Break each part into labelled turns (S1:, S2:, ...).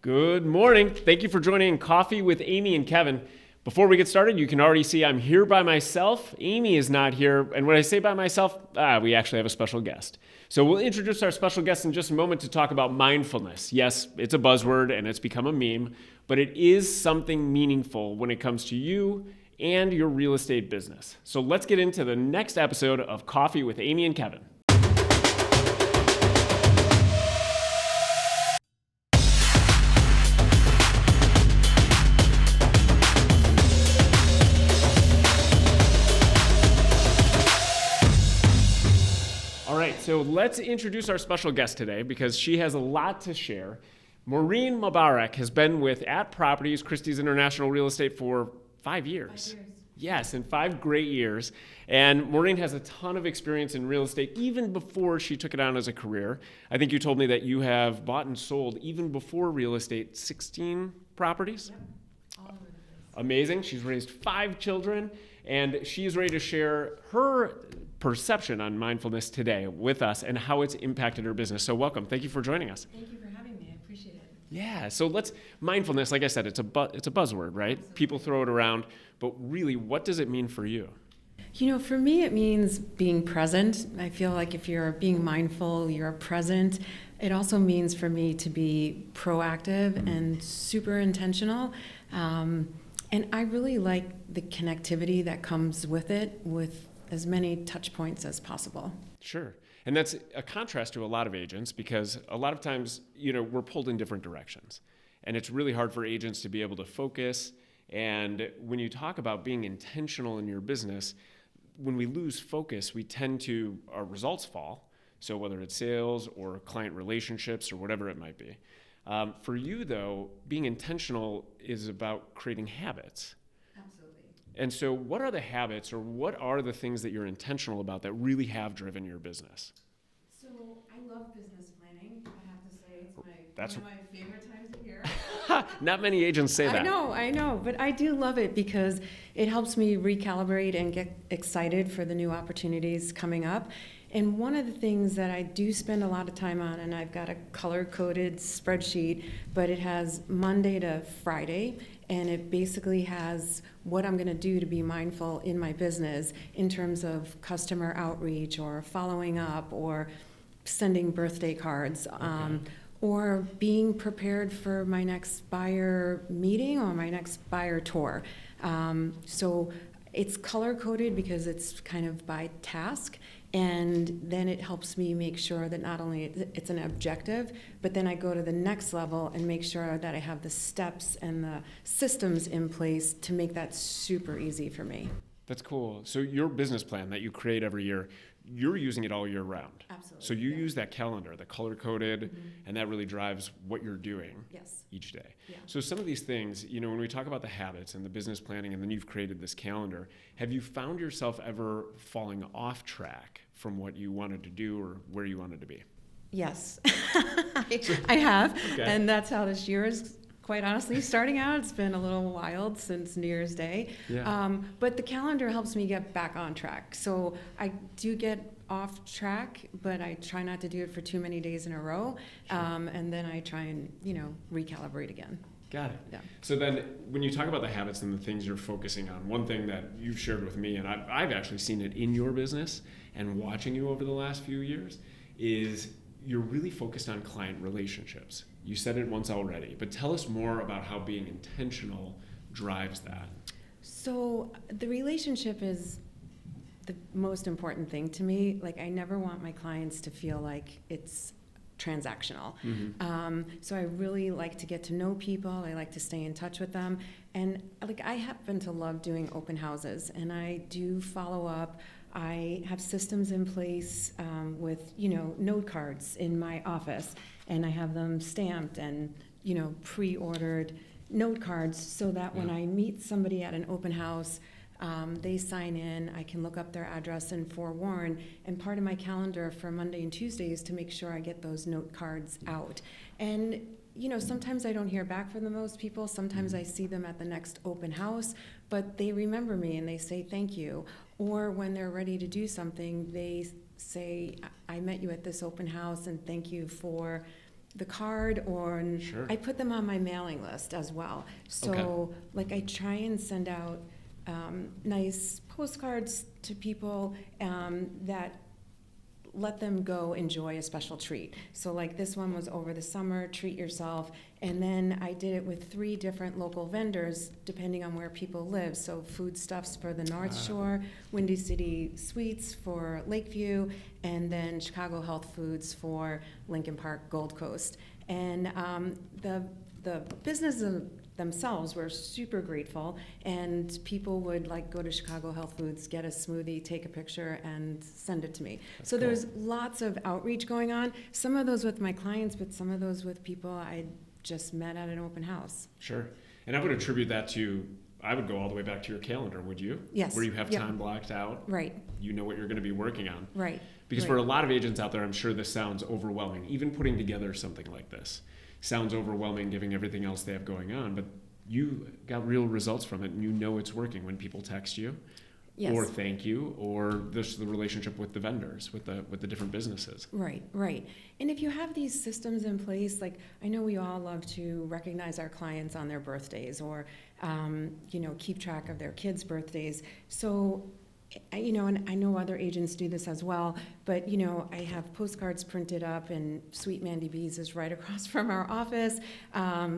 S1: Good morning. Thank you for joining Coffee with Amy and Kevin. Before we get started, you can already see I'm here by myself. Amy is not here. And when I say by myself, we actually have a special guest. So we'll introduce our special guest in just a moment to talk about mindfulness. Yes, it's a buzzword and it's become a meme, but it is something meaningful when it comes to you and your real estate business. So let's get into the next episode of Coffee with Amy and Kevin. So let's introduce our special guest today because she has a lot to share. Maureen Mobarak has been with @Properties, Christie's International Real Estate for 5 years.
S2: 5 years.
S1: Yes, in 5 great years. And Maureen has a ton of experience in real estate even before she took it on as a career. I think you told me that you have bought and sold even before real estate 16 properties.
S2: Yep. All over the place.
S1: Amazing. She's raised 5 children and she's ready to share her perception on mindfulness today with us and how it's impacted her business. So welcome. Thank you for joining us.
S2: Thank you for having me. I appreciate it.
S1: Yeah. So mindfulness, like I said, it's a buzzword, right?
S2: Absolutely.
S1: People throw it around, but really, what does it mean for you?
S2: You know, for me, it means being present. I feel like if you're being mindful, you're present. It also means for me to be proactive and super intentional. And I really like the connectivity that comes with it, with as many touch points as possible.
S1: Sure. And that's a contrast to a lot of agents because a lot of times, we're pulled in different directions. And it's really hard for agents to be able to focus. And when you talk about being intentional in your business, when we lose focus, our results fall. So whether it's sales or client relationships or whatever it might be. For you, though, being intentional is about creating habits.
S2: Absolutely.
S1: And so what are the habits or what are the things that you're intentional about that really have driven your business?
S2: So I love business planning. I have to say it's
S1: That's
S2: one of my favorite times of year.
S1: Not many agents say that.
S2: I know, but I do love it because it helps me recalibrate and get excited for the new opportunities coming up. And one of the things that I do spend a lot of time on, and I've got a color-coded spreadsheet, but it has Monday to Friday, and it basically has what I'm going to do to be mindful in my business in terms of customer outreach or following up or sending birthday cards. Or being prepared for my next buyer meeting or my next buyer tour. So it's color-coded because it's kind of by task, and then it helps me make sure that not only it's an objective, but then I go to the next level and make sure that I have the steps and the systems in place to make that super easy for me.
S1: That's cool. So your business plan that you create every year, you're using it all year round.
S2: Absolutely.
S1: So you use that calendar, the color-coded, and that really drives what you're doing
S2: Yes.
S1: each day.
S2: Yeah.
S1: So some of these things, when we talk about the habits and the business planning, and then you've created this calendar, have you found yourself ever falling off track from what you wanted to do or where you wanted to be?
S2: Yes, I have.
S1: Okay.
S2: And that's how this year is, quite honestly, starting out. It's been a little wild since New Year's Day.
S1: Yeah.
S2: But the calendar helps me get back on track. So I do get off track, but I try not to do it for too many days in a row.
S1: Sure.
S2: And then I try and, recalibrate again.
S1: Got it.
S2: Yeah.
S1: So then when you talk about the habits and the things you're focusing on, one thing that you've shared with me, and I've actually seen it in your business and watching you over the last few years, is you're really focused on client relationships. You said it once already, but tell us more about how being intentional drives that.
S2: So the relationship is the most important thing to me. Like, I never want my clients to feel like it's transactional. So I really like to get to know people. I like to stay in touch with them. And I happen to love doing open houses, and I do follow up. I have systems in place with, note cards in my office, and I have them stamped and, pre-ordered note cards so that when I meet somebody at an open house, they sign in, I can look up their address and forewarn, and part of my calendar for Monday and Tuesday is to make sure I get those note cards out. And sometimes I don't hear back from most people. Sometimes I see them at the next open house, but they remember me and they say thank you. Or when they're ready to do something, they say, I met you at this open house and thank you for the card, or
S1: Sure.
S2: I put them on my mailing list as well. So
S1: Okay.
S2: like I try and send out nice postcards to people that let them go enjoy a special treat. So like this one was over the summer, treat yourself. And then I did it with 3 different local vendors, depending on where people live. So foodstuffs for the North Shore, Windy City Sweets for Lakeview, and then Chicago Health Foods for Lincoln Park, Gold Coast. And the businesses themselves were super grateful, and people would like go to Chicago Health Foods, get a smoothie, take a picture, and send it to me. So
S1: cool.
S2: there's lots of outreach going on. Some of those with my clients, but some of those with people I just met at an open house.
S1: Sure. And I would attribute that to, I would go all the way back to your calendar, would you?
S2: Yes.
S1: Where you have
S2: Yep.
S1: time blocked out.
S2: Right.
S1: You know what you're going to be working on.
S2: Right.
S1: Because
S2: right.
S1: for a lot of agents out there, I'm sure this sounds overwhelming. Even putting together something like this sounds overwhelming, given everything else they have going on. But you got real results from it, and you know it's working when people text you,
S2: Yes.
S1: or thank you, or there's the relationship with the vendors, with the different businesses.
S2: Right, right. And if you have these systems in place, like I know we all love to recognize our clients on their birthdays, or keep track of their kids' birthdays. So, and I know other agents do this as well, but I have postcards printed up, and Sweet Mandy Bees is right across from our office.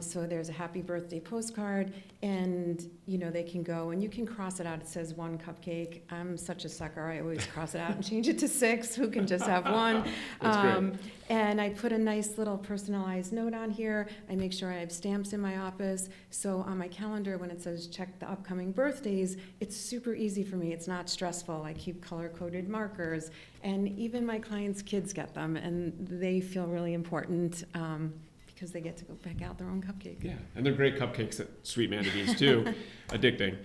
S2: So there's a happy birthday postcard, and they can go and you can cross it out. It says 1 cupcake. I'm such a sucker. I always cross it out and change it to 6. Who can just have 1?
S1: That's great.
S2: And I put a nice little personalized note on here. I make sure I have stamps in my office. So on my calendar, when it says check the upcoming birthdays, it's super easy for me. It's not stressful. I keep color-coded markers. And even my clients' kids get them, and they feel really important because they get to go pick out their own cupcake.
S1: Yeah, and they're great cupcakes at Sweet Mandy Bees too, addicting.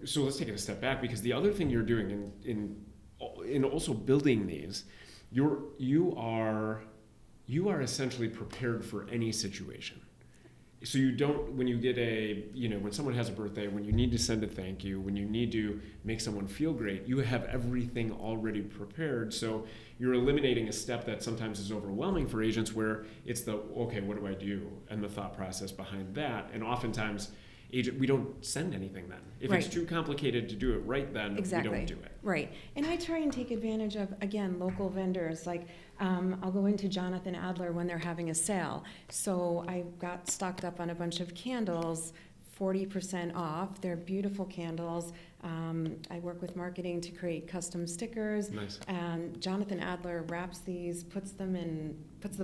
S1: So let's take it a step back, because the other thing you're doing in also building these, you are essentially prepared for any situation. So you don't, when you get when someone has a birthday, when you need to send a thank you, when you need to make someone feel great, you have everything already prepared. So you're eliminating a step that sometimes is overwhelming for agents, where it's okay, what do I do? And the thought process behind that. And oftentimes, we don't send anything then. If
S2: Right.
S1: it's too complicated to do it right then,
S2: Exactly.
S1: we don't do it.
S2: Right. And I try and take advantage of, again, local vendors. Like I'll go into Jonathan Adler when they're having a sale. So I got stocked up on a bunch of candles, 40% off. They're beautiful candles. I work with marketing to create custom stickers.
S1: Nice.
S2: And Jonathan Adler wraps these, puts the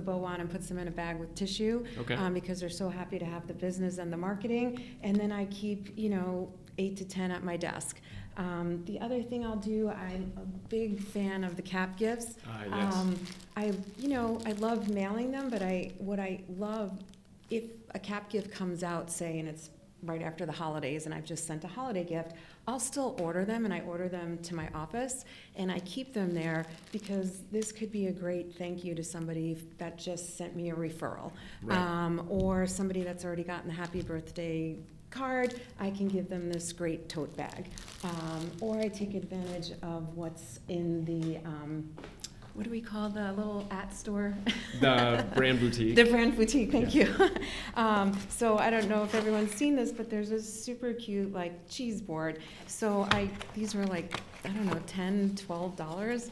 S2: bow on and puts them in a bag with tissue.
S1: Okay.
S2: Because they're so happy to have the business and the marketing. And then I keep, 8 to 10 at my desk. The other thing I'll do, I'm a big fan of the cap gifts.
S1: Yes.
S2: I love mailing them, but what I love, if a cap gift comes out, say, and it's right after the holidays, and I've just sent a holiday gift, I'll still order them, and I order them to my office, and I keep them there, because this could be a great thank you to somebody that just sent me a referral.
S1: Right.
S2: Or somebody that's already gotten the happy birthday card, I can give them this great tote bag. Or I take advantage of what's in the, what do we call the little store?
S1: The brand boutique.
S2: The brand boutique, thank you. So I don't know if everyone's seen this, but there's a super cute cheese board. So these were $10, $12.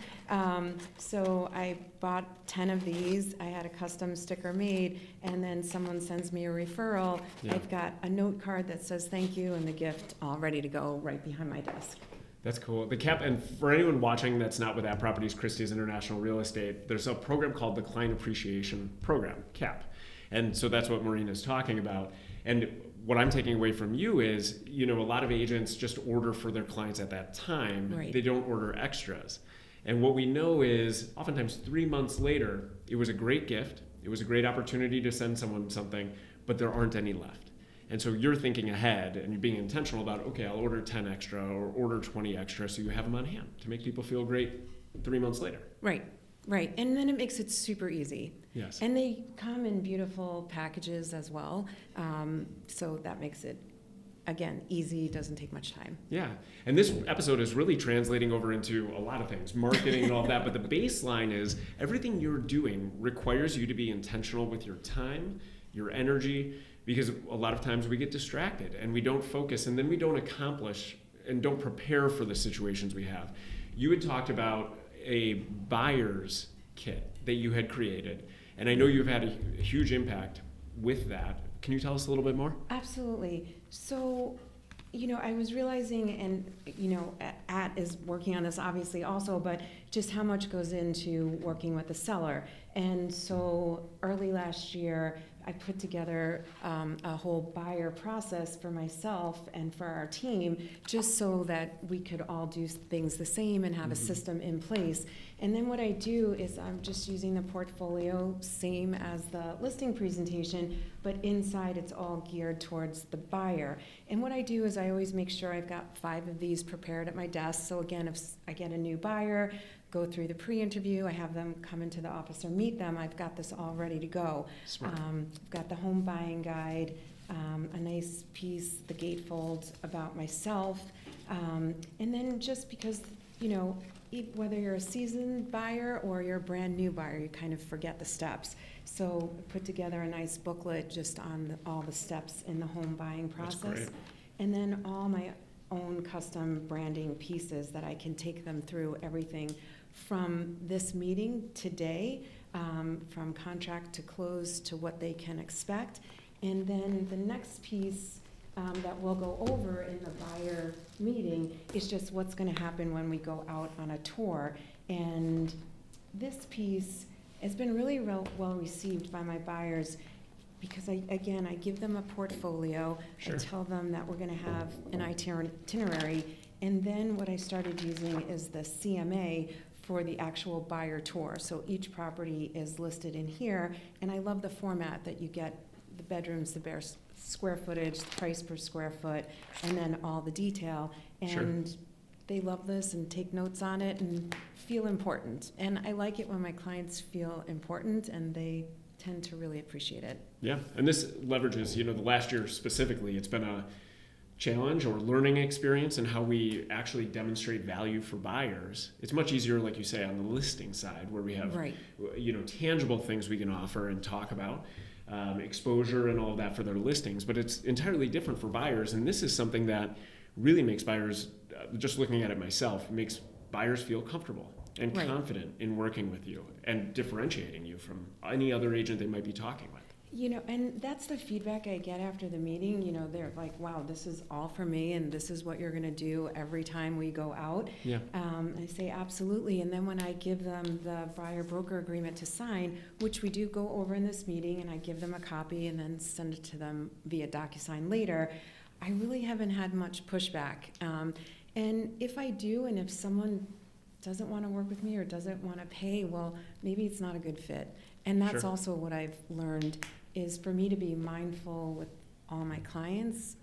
S2: So I bought 10 of these. I had a custom sticker made, and then someone sends me a referral.
S1: Yeah.
S2: I've got a note card that says thank you and the gift all ready to go right behind my desk.
S1: That's cool. The cap, and for anyone watching that's not with App Properties, Christie's International Real Estate, there's a program called the Client Appreciation Program, CAP. And so that's what Maureen is talking about. And what I'm taking away from you is, a lot of agents just order for their clients at that time.
S2: Right.
S1: They don't order extras. And what we know is oftentimes 3 months later, it was a great gift. It was a great opportunity to send someone something, but there aren't any left. And so you're thinking ahead, and you're being intentional about, okay, I'll order 10 extra or order 20 extra, so you have them on hand to make people feel great 3 months later.
S2: Right. And then it makes it super easy.
S1: Yes.
S2: And they come in beautiful packages as well. So that makes it again, easy, doesn't take much time.
S1: Yeah. And this episode is really translating over into a lot of things, marketing and all that. But the baseline is everything you're doing requires you to be intentional with your time, your energy, because a lot of times we get distracted and we don't focus, and then we don't accomplish and don't prepare for the situations we have. You had talked about a buyer's kit that you had created, and I know you've had a huge impact with that. Can you tell us a little bit more?
S2: Absolutely. So, I was realizing, and, At is working on this obviously also, but just how much goes into working with the seller. And so early last year, I put together a whole buyer process for myself and for our team, just so that we could all do things the same and have a system in place. And then what I do is I'm just using the portfolio, same as the listing presentation, but inside it's all geared towards the buyer. And what I do is I always make sure I've got 5 of these prepared at my desk. So again, if I get a new buyer, go through the pre-interview, I have them come into the office or meet them, I've got this all ready to go. I've got the home buying guide, a nice piece, the gatefold about myself, and then just because, whether you're a seasoned buyer or you're a brand new buyer, you kind of forget the steps. So I put together a nice booklet just on all the steps in the home buying process.
S1: That's great.
S2: And then all my own custom branding pieces that I can take them through everything from this meeting today, from contract to close to what they can expect. And then the next piece that we'll go over in the buyer meeting is just what's going to happen when we go out on a tour. And this piece has been really well received by my buyers, because I give them a portfolio.
S1: Sure.
S2: I tell them that we're going to have an itinerary, and then what I started using is the CMA for the actual buyer tour. So each property is listed in here, and I love the format that you get: the bedrooms, the bare square footage, the price per square foot, and then all the detail. And they love this and take notes on it and feel important. And I like it when my clients feel important, and they tend to really appreciate it.
S1: Yeah, and this leverages, the last year specifically, it's been a challenge or learning experience in how we actually demonstrate value for buyers. It's much easier, like you say, on the listing side, where we have, tangible things we can offer and talk about, exposure and all of that for their listings, but it's entirely different for buyers. And this is something that really makes buyers, just looking at it myself, makes buyers feel comfortable and confident in working with you and differentiating you from any other agent they might be talking with.
S2: And that's the feedback I get after the meeting. They're like, wow, this is all for me, and this is what you're going to do every time we go out.
S1: Yeah.
S2: I say, absolutely. And then when I give them the buyer-broker agreement to sign, which we do go over in this meeting, and I give them a copy and then send it to them via DocuSign later, I really haven't had much pushback. And if I do, and if someone doesn't want to work with me or doesn't want to pay, well, maybe it's not a good fit. And that's also what I've learned, is for me to be mindful with all my clients.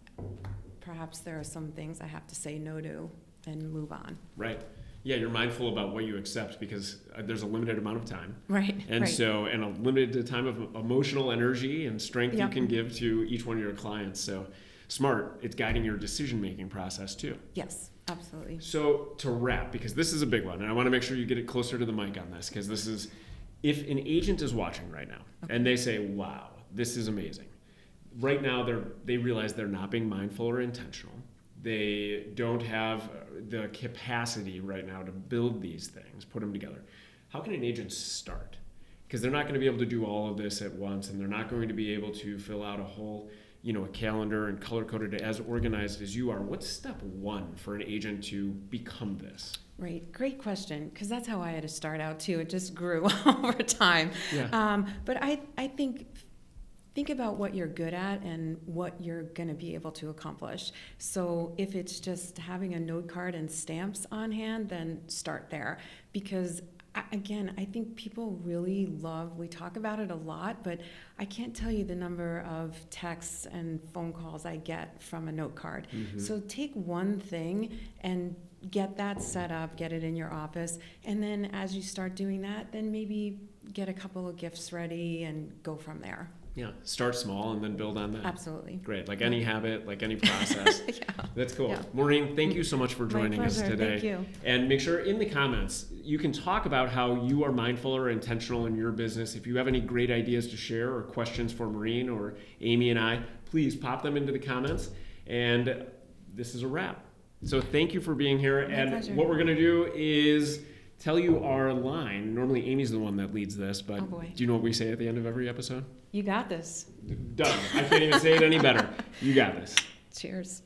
S2: Perhaps there are some things I have to say no to and move on.
S1: Right. Yeah, you're mindful about what you accept, because there's a limited amount of time.
S2: Right.
S1: And so, and a limited time of emotional energy and strength you can give to each one of your clients. So smart. It's guiding your decision-making process too.
S2: Yes, absolutely.
S1: So to wrap, because this is a big one, and I want to make sure you get it closer to the mic on this, because this is, if an agent is watching right now and they say, wow, this is amazing. Right now, they realize they're not being mindful or intentional. They don't have the capacity right now to build these things, put them together. How can an agent start? Because they're not going to be able to do all of this at once, and they're not going to be able to fill out a whole, a calendar and color-coded as organized as you are. What's step one for an agent to become this?
S2: Right, great question, because that's how I had to start out too. It just grew over time.
S1: Yeah.
S2: But I think about what you're good at and what you're going to be able to accomplish. So if it's just having a note card and stamps on hand, then start there. Because I think people really love, we talk about it a lot, but I can't tell you the number of texts and phone calls I get from a note card. Mm-hmm. So take one thing and get that set up, get it in your office, and then as you start doing that, then maybe get a couple of gifts ready and go from there.
S1: Yeah, start small and then build on that.
S2: Absolutely.
S1: Great, like any habit, like any process.
S2: Yeah.
S1: That's cool.
S2: Yeah.
S1: Maureen, thank you so much for joining us
S2: pleasure.
S1: today.
S2: Thank you.
S1: And make sure in the comments, you can talk about how you are mindful or intentional in your business. If you have any great ideas to share or questions for Maureen or Amy and I, please pop them into the comments. And this is a wrap. So thank you for being here.
S2: My
S1: and
S2: pleasure.
S1: what we're going to do is tell you our line. Normally Amy's the one that leads this, but
S2: Oh, boy.
S1: do you know what we say at the end of every episode?
S2: You got this.
S1: Done. I can't even say it any better. You got this.
S2: Cheers.